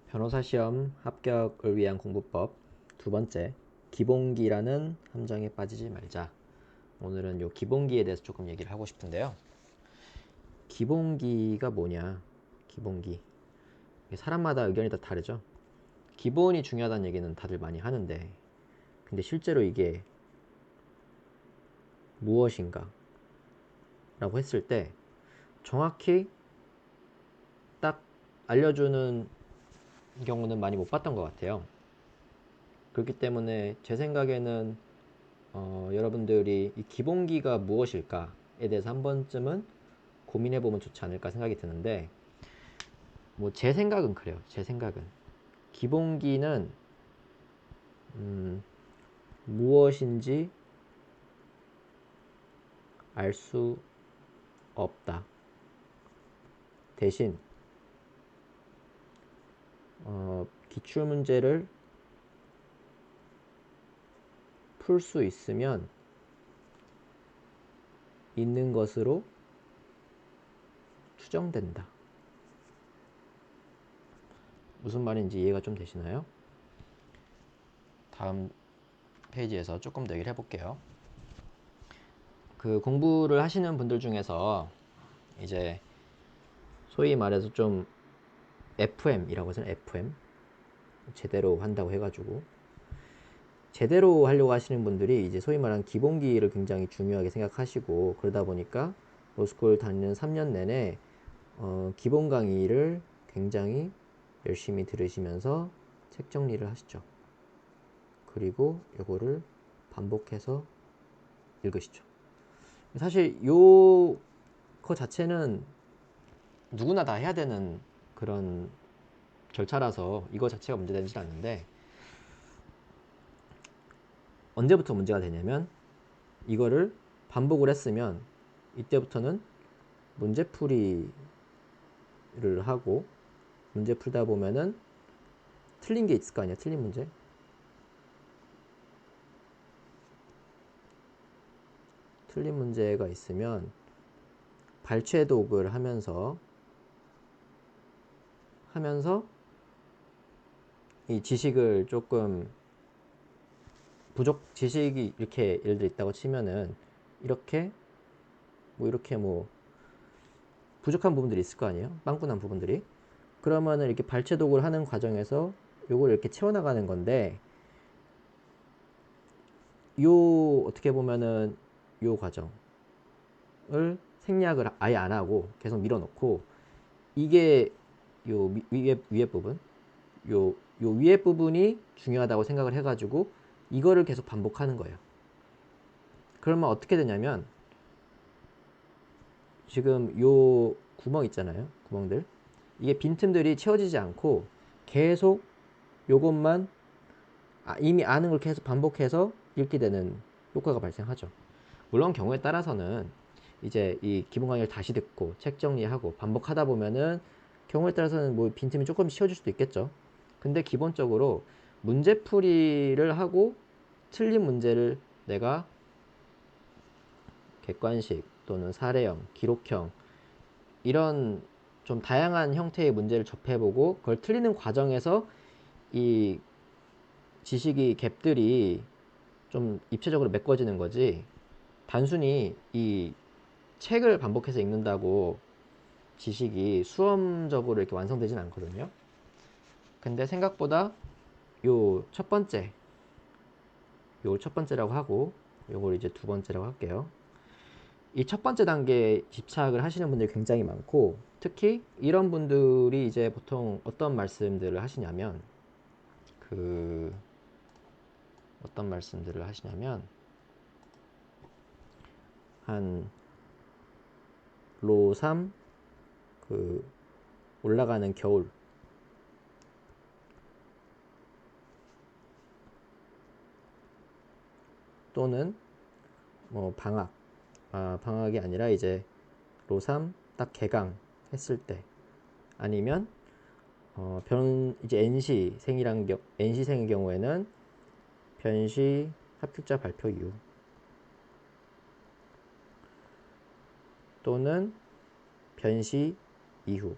변호사 시험 합격을 위한 공부법 두 번째, 기본기라는 함정에 빠지지 말자. 오늘은 요 기본기에 대해서 조금 얘기를 하고 싶은데요. 기본기가 뭐냐? 기본기. 사람마다 의견이 다 다르죠. 기본이 중요하다는 얘기는 다들 많이 하는데, 근데 실제로 이게 무엇인가? 라고 했을 때 정확히 딱 알려주는 경우는 많이 못 봤던 것 같아요. 그렇기 때문에 제 생각에는 여러분들이 이 기본기가 무엇일까에 대해서 한 번쯤은 고민해보면 좋지 않을까 생각이 드는데, 뭐 제 생각은 그래요. 제 생각은 기본기는 무엇인지 알 수 없다. 대신 기출문제를 풀 수 있으면 있는 것으로 추정된다. 무슨 말인지 이해가 좀 되시나요? 다음 페이지에서 조금 더 얘기를 해볼게요. 그 공부를 하시는 분들 중에서 이제 소위 말해서 좀 FM이라고 하잖아요. FM. 제대로 한다고 해가지고. 제대로 하려고 하시는 분들이 이제 소위 말하는 기본기를 굉장히 중요하게 생각하시고, 그러다 보니까 로스쿨 다니는 3년 내내 기본 강의를 굉장히 열심히 들으시면서 책 정리를 하시죠. 그리고 요거를 반복해서 읽으시죠. 사실 요거 자체는 누구나 다 해야 되는 그런 절차라서 이거 자체가 문제되지 않는데, 언제부터 문제가 되냐면 이거를 반복을 했으면 이때부터는 문제풀이를 하고, 문제 풀다 보면은 틀린 게 있을 거 아니야. 틀린 문제. 틀린 문제가 있으면 발췌독을 하면서 이 지식을 조금 지식이 이렇게 예를 들어 있다고 치면은 이렇게 부족한 부분들이 있을 거 아니에요. 빵꾸난 부분들이. 그러면은 이렇게 발췌독을 하는 과정에서 요걸 이렇게 채워나가는 건데, 어떻게 보면은 요 과정을 생략을 아예 안 하고 계속 밀어넣고, 이게 요 위에 부분, 요 위에 부분이 중요하다고 생각을 해가지고 이거를 계속 반복하는 거예요. 그러면 어떻게 되냐면 지금 요 구멍 있잖아요. 구멍들. 이게 빈틈들이 채워지지 않고 계속 요것만 이미 아는 걸 계속 반복해서 읽게 되는 효과가 발생하죠. 물론 경우에 따라서는 이제 이 기본 강의를 다시 듣고 책 정리하고 반복하다 보면은 경우에 따라서는 뭐 빈틈이 조금 씌워질 수도 있겠죠. 근데 기본적으로 문제풀이를 하고 틀린 문제를 내가 객관식 또는 사례형, 기록형 이런 좀 다양한 형태의 문제를 접해보고 그걸 틀리는 과정에서 이 지식이 갭들이 좀 입체적으로 메꿔지는 거지, 단순히 이 책을 반복해서 읽는다고 지식이 수험적으로 이렇게 완성되진 않거든요. 근데 생각보다 요 첫 번째라고 하고 요걸 이제 두 번째라고 할게요. 이 첫 번째 단계에 집착을 하시는 분들이 굉장히 많고, 특히 이런 분들이 이제 보통 어떤 말씀들을 하시냐면 그 어떤 말씀들을 하시냐면 한 로3 그 올라가는 겨울 또는 뭐 방학이 아니라 이제 로3 딱 개강 했을 때, 아니면 이제 NC생의 경우에는 변시 합격자 발표 이후, 또는 변시 이후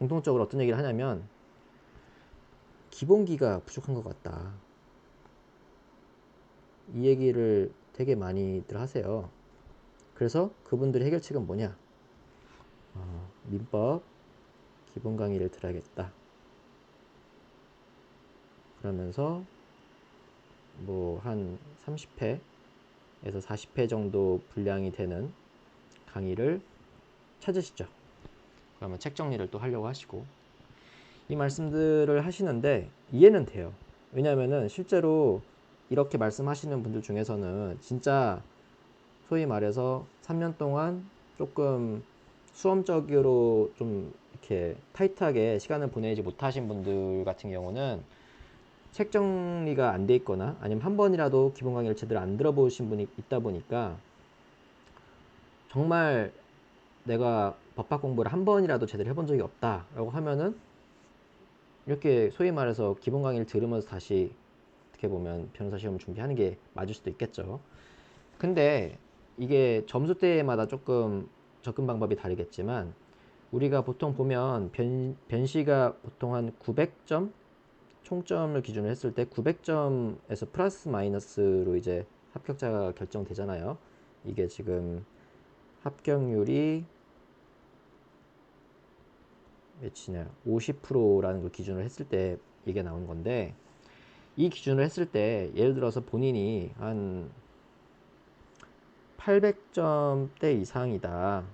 공통적으로 어떤 얘기를 하냐면 기본기가 부족한 것 같다. 이 얘기를 되게 많이들 하세요. 그래서 그분들의 해결책은 뭐냐? 민법 기본 강의를 들어야겠다. 그러면서 뭐 한 30회에서 40회 정도 분량이 되는 강의를 찾으시죠. 그러면 책 정리를 또 하려고 하시고 이 말씀들을 하시는데 이해는 돼요. 왜냐하면은 실제로 이렇게 말씀하시는 분들 중에서는 진짜 소위 말해서 3년 동안 조금 수험적으로 좀 이렇게 타이트하게 시간을 보내지 못하신 분들 같은 경우는 책 정리가 안 돼 있거나 아니면 한 번이라도 기본 강의를 제대로 안 들어보신 분이 있다 보니까 정말 내가 법학 공부를 한 번이라도 제대로 해본 적이 없다라고 하면은 이렇게 소위 말해서 기본 강의를 들으면서 다시 어떻게 보면 변호사 시험을 준비하는 게 맞을 수도 있겠죠. 근데 이게 점수대마다 조금 접근 방법이 다르겠지만 우리가 보통 보면 변시가 보통 한 900점 총점을 기준으로 했을 때 900점에서 플러스 마이너스로 이제 합격자가 결정되잖아요. 이게 지금 합격률이 몇이냐 50%라는 걸 기준으로 했을 때 이게 나오는 건데 이 기준을 했을 때 예를 들어서 본인이 한 800점대 이상이다.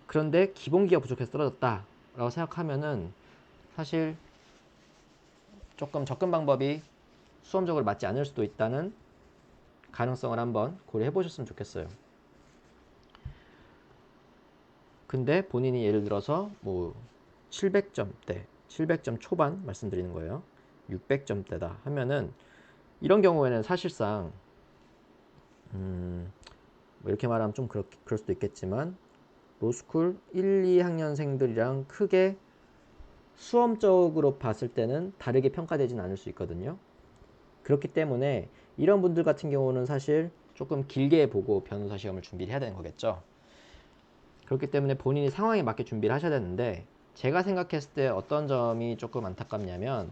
그런데 기본기가 부족해서 떨어졌다 라고 생각하면은 사실 조금 접근 방법이 수험적으로 맞지 않을 수도 있다는 가능성을 한번 고려해 보셨으면 좋겠어요. 근데 본인이 예를 들어서 뭐 700점대 700점 초반 말씀드리는 거예요. 600점대다 하면은 이런 경우에는 사실상 뭐 이렇게 말하면 좀 그럴 수도 있겠지만 로스쿨 1, 2학년생들이랑 크게 수험적으로 봤을 때는 다르게 평가되진 않을 수 있거든요. 그렇기 때문에 이런 분들 같은 경우는 사실 조금 길게 보고 변호사 시험을 준비를 해야 되는 거겠죠. 그렇기 때문에 본인이 상황에 맞게 준비를 하셔야 되는데 제가 생각했을 때 어떤 점이 조금 안타깝냐면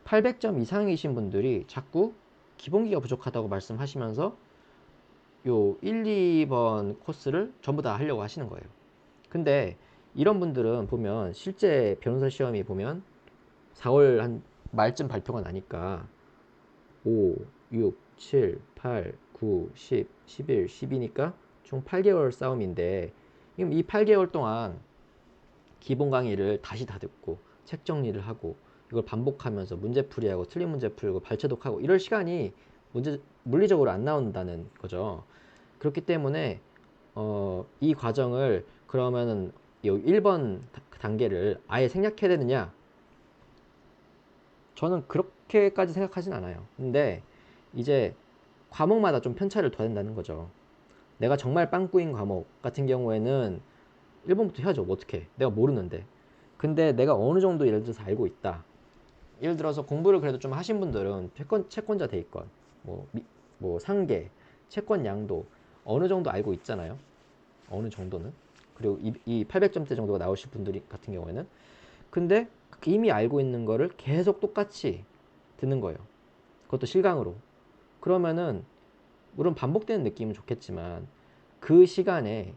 800점 이상이신 분들이 자꾸 기본기가 부족하다고 말씀하시면서 요 1, 2번 코스를 전부 다 하려고 하시는 거예요. 근데 이런 분들은 보면 실제 변호사 시험이 보면 4월 한 말쯤 발표가 나니까 5, 6, 7, 8, 9, 10, 11, 12니까 총 8개월 싸움인데 이 8개월 동안 기본 강의를 다시 다 듣고 책 정리를 하고 이걸 반복하면서 문제 풀이하고 틀린 문제 풀고 발췌독하고 이럴 시간이 물리적으로 안 나온다는 거죠. 그렇기 때문에 이 과정을 그러면은 이 1번 단계를 아예 생략해야 되느냐? 저는 그렇게까지 생각하진 않아요. 근데 이제 과목마다 좀 편차를 둬야 된다는 거죠. 내가 정말 빵꾸인 과목 같은 경우에는 1번부터 해야죠. 뭐 어떻게? 내가 모르는데. 근데 내가 어느 정도 예를 들어서 알고 있다. 예를 들어서 공부를 그래도 좀 하신 분들은 채권자 대입권, 뭐, 뭐 상계, 채권 양도 어느 정도 알고 있잖아요. 어느 정도는. 그리고 이 800점대 정도가 나오실 분들 같은 경우에는. 근데 이미 알고 있는 거를 계속 똑같이 듣는 거예요. 그것도 실강으로. 그러면은 물론 반복되는 느낌은 좋겠지만 그 시간에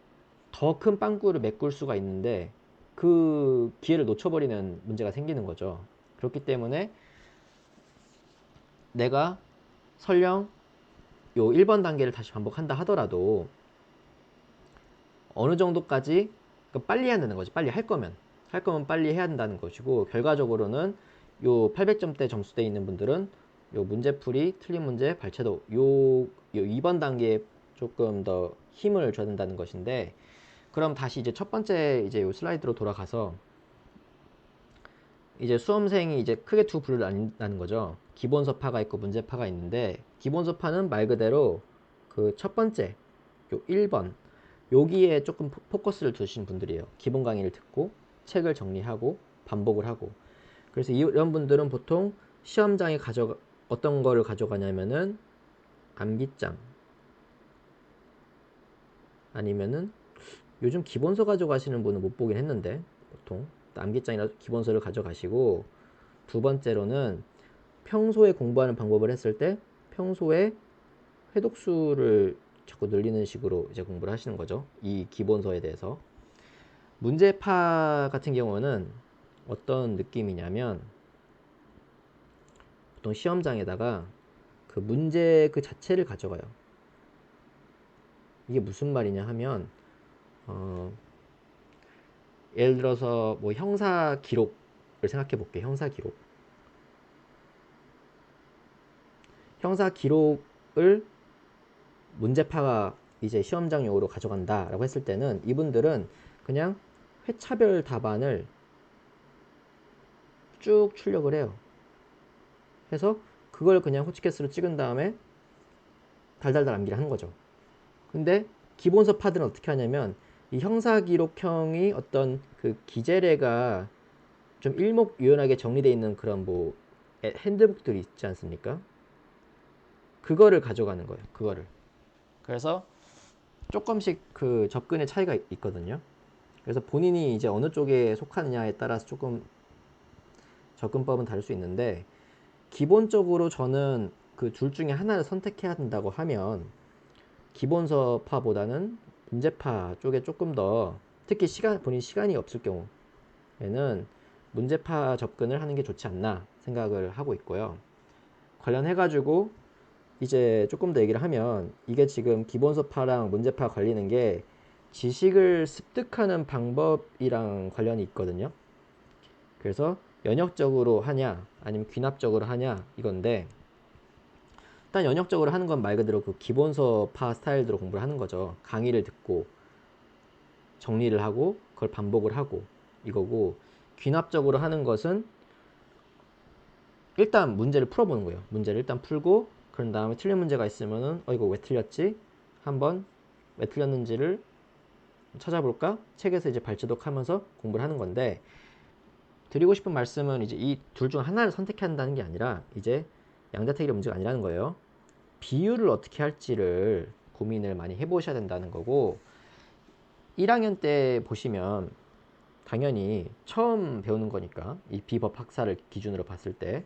더 큰 빵꾸를 메꿀 수가 있는데 그 기회를 놓쳐버리는 문제가 생기는 거죠. 그렇기 때문에 내가 설령 요 1번 단계를 다시 반복한다 하더라도 어느 정도까지 그러니까 빨리 해야 되는 거지. 빨리 할 거면 빨리 해야 된다는 것이고 결과적으로는 요 800점대 점수대 있는 분들은 요 문제풀이, 틀린 문제, 발췌도 요 2번 단계에 조금 더 힘을 줘야 된다는 것인데 그럼 다시 이제 첫 번째 이제 요 슬라이드로 돌아가서 이제 수험생이 이제 크게 두 부류를 나눈다는 거죠. 기본서파가 있고 문제파가 있는데 기본서파는 말 그대로 그 첫 번째 요 1번 여기에 조금 포커스를 두신 분들이에요. 기본 강의를 듣고 책을 정리하고 반복을 하고 그래서 이런 분들은 보통 시험장에 어떤 거를 가져가냐면은 암기장 아니면은 요즘 기본서 가져가시는 분은 못 보긴 했는데 보통 암기장이나 기본서를 가져가시고, 두 번째로는 평소에 공부하는 방법을 했을 때 평소에 회독수를 자꾸 늘리는 식으로 이제 공부를 하시는 거죠. 이 기본서에 대해서. 문제파 같은 경우는 어떤 느낌이냐면, 보통 시험장에다가 그 문제 그 자체를 가져가요. 이게 무슨 말이냐 하면, 예를 들어서 뭐 형사 기록을 생각해 볼게요. 형사 기록. 형사 기록을 문제파가 이제 시험장용으로 가져간다라고 했을 때는 이분들은 그냥 회차별 답안을 쭉 출력을 해요. 해서 그걸 그냥 호치키스로 찍은 다음에 달달달 암기를 하는 거죠. 근데 기본서 파들은 어떻게 하냐면, 이 형사기록형이 어떤 그 기재례가 좀 일목요연하게 정리되어 있는 그런 뭐 핸드북들이 있지 않습니까? 그거를 가져가는 거예요. 그거를. 그래서 조금씩 그 접근의 차이가 있거든요. 그래서 본인이 이제 어느 쪽에 속하느냐에 따라서 조금 접근법은 다를 수 있는데, 기본적으로 저는 그 둘 중에 하나를 선택해야 된다고 하면 기본서파보다는 문제파 쪽에 조금 더, 특히 본인 시간이 없을 경우에는 문제파 접근을 하는 게 좋지 않나 생각을 하고 있고요. 관련해가지고 이제 조금 더 얘기를 하면, 이게 지금 기본서파랑 문제파 걸리는 게 지식을 습득하는 방법이랑 관련이 있거든요. 그래서 연역적으로 하냐 아니면 귀납적으로 하냐 이건데, 일단 연역적으로 하는 건 말 그대로 그 기본서파 스타일대로 공부를 하는 거죠. 강의를 듣고 정리를 하고 그걸 반복을 하고 이거고, 귀납적으로 하는 것은 일단 문제를 풀어보는 거예요. 문제를 일단 풀고 그런 다음에 틀린 문제가 있으면은 이거 왜 틀렸지? 한번 왜 틀렸는지를 찾아볼까? 책에서 이제 발제독하면서 공부를 하는 건데, 드리고 싶은 말씀은 이제 이 둘 중 하나를 선택해야 한다는 게 아니라 이제 양자택일의 문제가 아니라는 거예요. 비율을 어떻게 할지를 고민을 많이 해보셔야 된다는 거고, 1학년 때 보시면 당연히 처음 배우는 거니까 이 비법 학사를 기준으로 봤을 때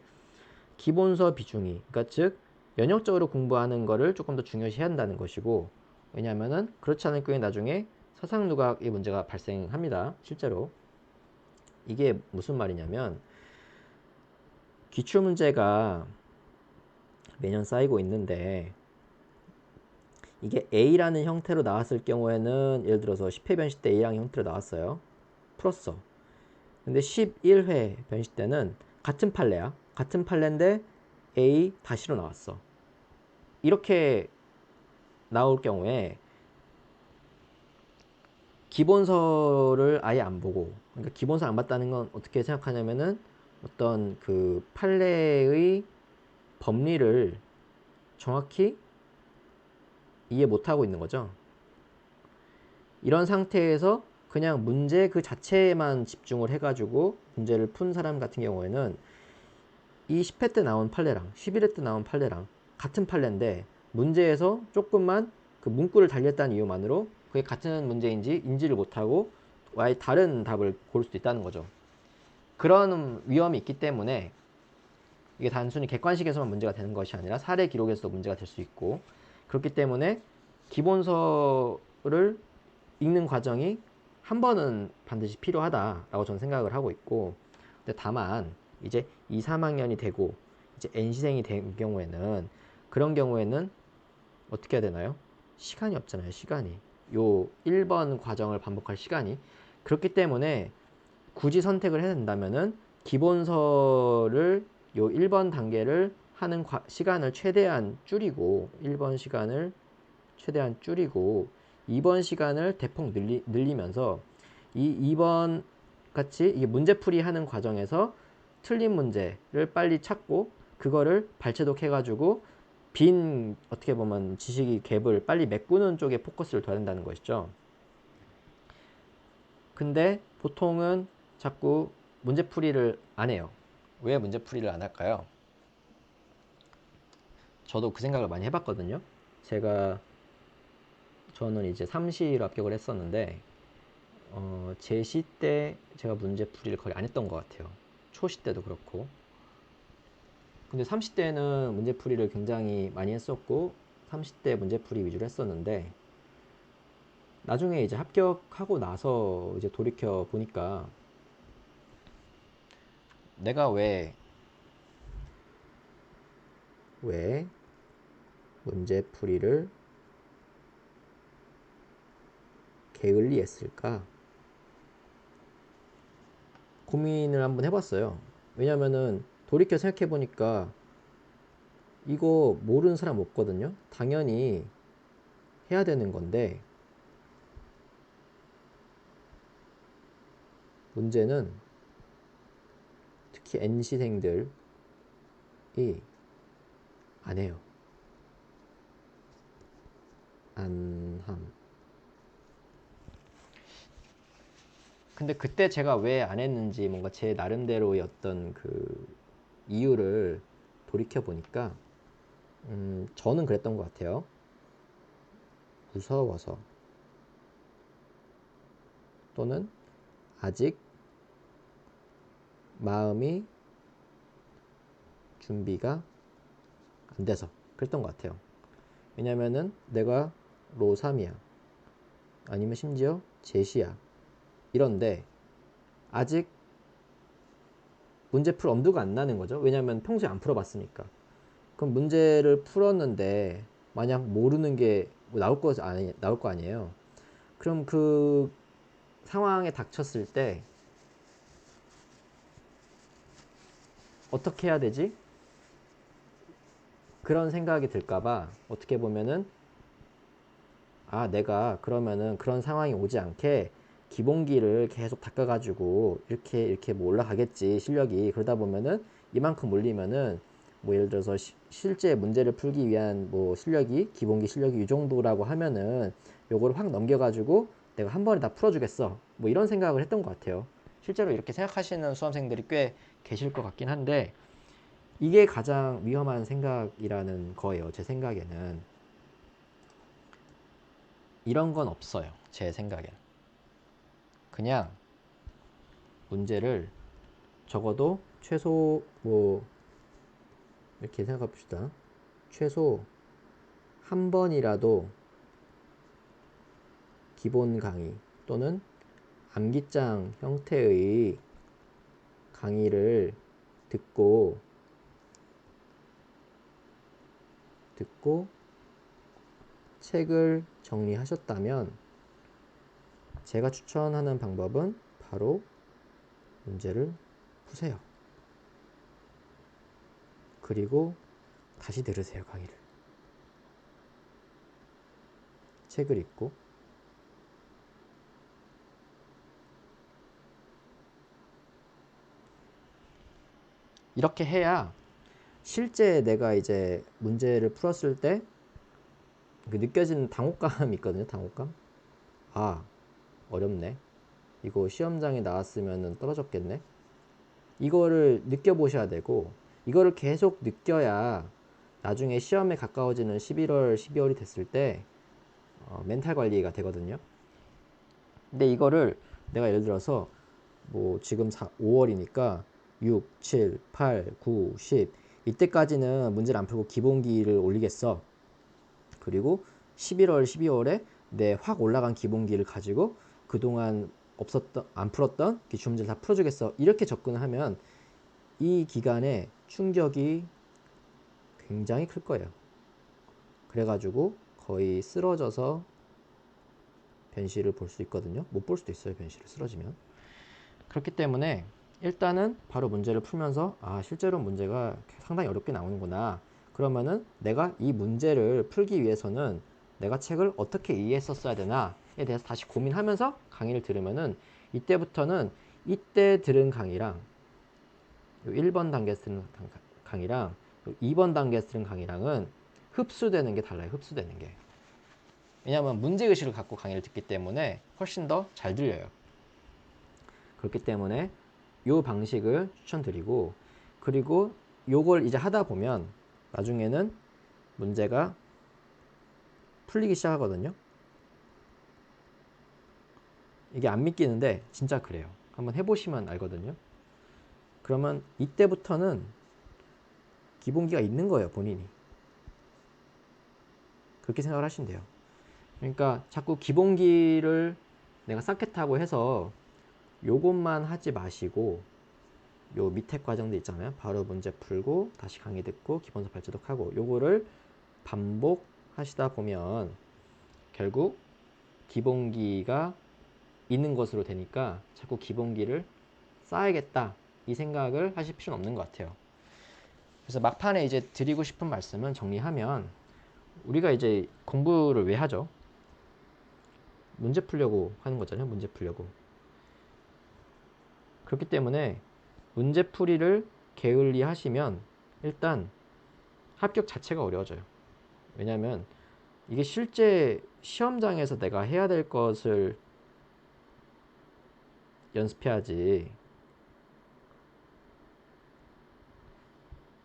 기본서 비중이, 그러니까 즉 연역적으로 공부하는 거를 조금 더 중요시 해야 한다는 것이고, 왜냐하면은 그렇지 않을 경우에 나중에 사상누각의 문제가 발생합니다. 실제로. 이게 무슨 말이냐면, 기출문제가 매년 쌓이고 있는데 이게 A라는 형태로 나왔을 경우에는, 예를 들어서 10회 변시 때 A라는 형태로 나왔어요. 풀었어. 근데 11회 변시 때는 같은 판례야. 같은 판례인데 A 다시로 나왔어. 이렇게 나올 경우에 기본서를 아예 안 보고, 그러니까 기본서 안 봤다는 건 어떻게 생각하냐면은 어떤 그 판례의 법리를 정확히 이해 못하고 있는 거죠. 이런 상태에서 그냥 문제 그 자체에만 집중을 해가지고 문제를 푼 사람 같은 경우에는 이 10회 때 나온 판례랑 11회 때 나온 판례랑 같은 판례인데 문제에서 조금만 그 문구를 달렸다는 이유만으로 그게 같은 문제인지 인지를 못하고 아예 다른 답을 고를 수도 있다는 거죠. 그런 위험이 있기 때문에 이게 단순히 객관식에서만 문제가 되는 것이 아니라 사례 기록에서도 문제가 될 수 있고, 그렇기 때문에 기본서를 읽는 과정이 한 번은 반드시 필요하다라고 저는 생각을 하고 있고, 근데 다만 이제 2, 3학년이 되고 이제 N시생이 된 경우에는, 그런 경우에는 어떻게 해야 되나요? 시간이 없잖아요. 시간이. 요 1번 과정을 반복할 시간이. 그렇기 때문에 굳이 선택을 해야 된다면은 기본서를 요 1번 단계를 하는 시간을 최대한 줄이고, 1번 시간을 최대한 줄이고 2번 시간을 대폭 늘리면서 이 2번 같이 이게 문제풀이 하는 과정에서 틀린 문제를 빨리 찾고 그거를 발췌독 해가지고 빈, 어떻게 보면 지식이 갭을 빨리 메꾸는 쪽에 포커스를 둬야 된다는 것이죠. 근데 보통은 자꾸 문제풀이를 안 해요. 왜 문제풀이를 안 할까요? 저도 그 생각을 많이 해봤거든요. 저는 이제 3시로 합격을 했었는데 제시 때 제가 문제 풀이를 거의 안 했던 것 같아요. 초시 때도 그렇고. 근데 30대는 문제 풀이를 굉장히 많이 했었고 30대 문제 풀이 위주로 했었는데 나중에 이제 합격하고 나서 이제 돌이켜 보니까 내가 왜 문제 풀이를 게을리 했을까 고민을 한번 해봤어요. 왜냐면은 돌이켜 생각해 보니까 이거 모르는 사람 없거든요. 당연히 해야 되는 건데 문제는 특히 NC생들이 안 해요. 안 함. 근데 그때 제가 왜 안 했는지 뭔가 제 나름대로의 어떤 그 이유를 돌이켜 보니까 저는 그랬던 것 같아요. 무서워서 또는 아직 마음이 준비가 안 돼서 그랬던 것 같아요. 왜냐면은 내가 로3이야 아니면 심지어 제시야 이런데 아직 문제 풀 엄두가 안 나는 거죠. 왜냐면 평소에 안 풀어봤으니까. 그럼 문제를 풀었는데 만약 모르는 게 뭐 나올 거 아니에요. 그럼 그 상황에 닥쳤을 때 어떻게 해야 되지? 그런 생각이 들까봐 어떻게 보면은 내가 그러면은 그런 상황이 오지 않게 기본기를 계속 닦아가지고 이렇게 뭐 올라가겠지 실력이. 그러다 보면은 이만큼 올리면은 뭐 예를 들어서 실제 문제를 풀기 위한 뭐 실력이 기본기 실력이 이 정도라고 하면은 요거를 확 넘겨가지고 내가 한 번에 다 풀어주겠어 뭐 이런 생각을 했던 것 같아요. 실제로 이렇게 생각하시는 수험생들이 꽤 계실 것 같긴 한데 이게 가장 위험한 생각이라는 거예요. 제 생각에는 이런 건 없어요. 제 생각엔 그냥 문제를 적어도 최소 뭐 이렇게 생각해 봅시다. 최소 한 번이라도 기본 강의 또는 암기장 형태의 강의를 듣고 책을 정리하셨다면 제가 추천하는 방법은 바로 문제를 푸세요. 그리고 다시 들으세요, 강의를. 책을 읽고 이렇게 해야 실제 내가 이제 문제를 풀었을 때 그 느껴지는 당혹감이 있거든요. 당혹감. 아, 어렵네. 이거 시험장에 나왔으면 떨어졌겠네. 이거를 느껴보셔야 되고 이거를 계속 느껴야 나중에 시험에 가까워지는 11월, 12월이 됐을 때 멘탈 관리가 되거든요. 근데 이거를 내가 예를 들어서 뭐 지금 5월이니까 6, 7, 8, 9, 10 이때까지는 문제를 안 풀고 기본기를 올리겠어. 그리고 11월, 12월에 내 확 올라간 기본기를 가지고 그동안 안 풀었던 기출 문제를 다 풀어주겠어. 이렇게 접근을 하면 이 기간에 충격이 굉장히 클 거예요. 그래가지고 거의 쓰러져서 변시를 볼 수 있거든요. 못 볼 수도 있어요. 변시를 쓰러지면. 그렇기 때문에 일단은 바로 문제를 풀면서 실제로 문제가 상당히 어렵게 나오는구나. 그러면은 내가 이 문제를 풀기 위해서는 내가 책을 어떻게 이해했었어야 되나에 대해서 다시 고민하면서 강의를 들으면은 이때부터는 이때 들은 강의랑 1번 단계에서 들은 강의랑 2번 단계에서 들은 강의랑은 흡수되는 게 달라요. 흡수되는 게. 왜냐하면 문제의식을 갖고 강의를 듣기 때문에 훨씬 더 잘 들려요. 그렇기 때문에 이 방식을 추천드리고 그리고 요걸 이제 하다 보면 나중에는 문제가 풀리기 시작하거든요. 이게 안 믿기는데 진짜 그래요. 한번 해보시면 알거든요. 그러면 이때부터는 기본기가 있는 거예요, 본인이. 그렇게 생각을 하시면 돼요. 그러니까 자꾸 기본기를 내가 쌓겠다고 해서 요것만 하지 마시고 요 밑에 과정들 있잖아요. 바로 문제 풀고 다시 강의 듣고 기본서 발제독하고 요거를 반복하시다 보면 결국 기본기가 있는 것으로 되니까 자꾸 기본기를 쌓아야겠다 이 생각을 하실 필요는 없는 것 같아요. 그래서 막판에 이제 드리고 싶은 말씀은 정리하면 우리가 이제 공부를 왜 하죠? 문제 풀려고 하는 거잖아요. 문제 풀려고. 그렇기 때문에 문제풀이를 게을리 하시면 일단 합격 자체가 어려워져요. 왜냐하면 이게 실제 시험장에서 내가 해야 될 것을 연습해야지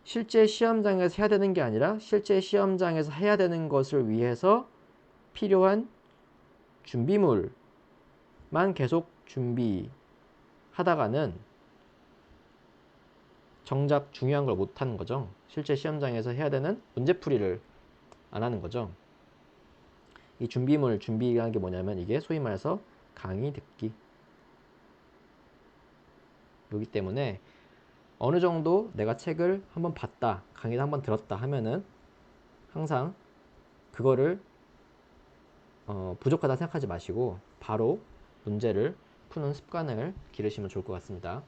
실제 시험장에서 해야 되는 게 아니라 실제 시험장에서 해야 되는 것을 위해서 필요한 준비물만 계속 준비하다가는 정작 중요한 걸 못하는 거죠. 실제 시험장에서 해야 되는 문제풀이를 안 하는 거죠. 이 준비물 준비하는 게 뭐냐면 이게 소위 말해서 강의 듣기. 그렇기 때문에 어느 정도 내가 책을 한번 봤다, 강의를 한번 들었다 하면은 항상 그거를 부족하다 생각하지 마시고 바로 문제를 푸는 습관을 기르시면 좋을 것 같습니다.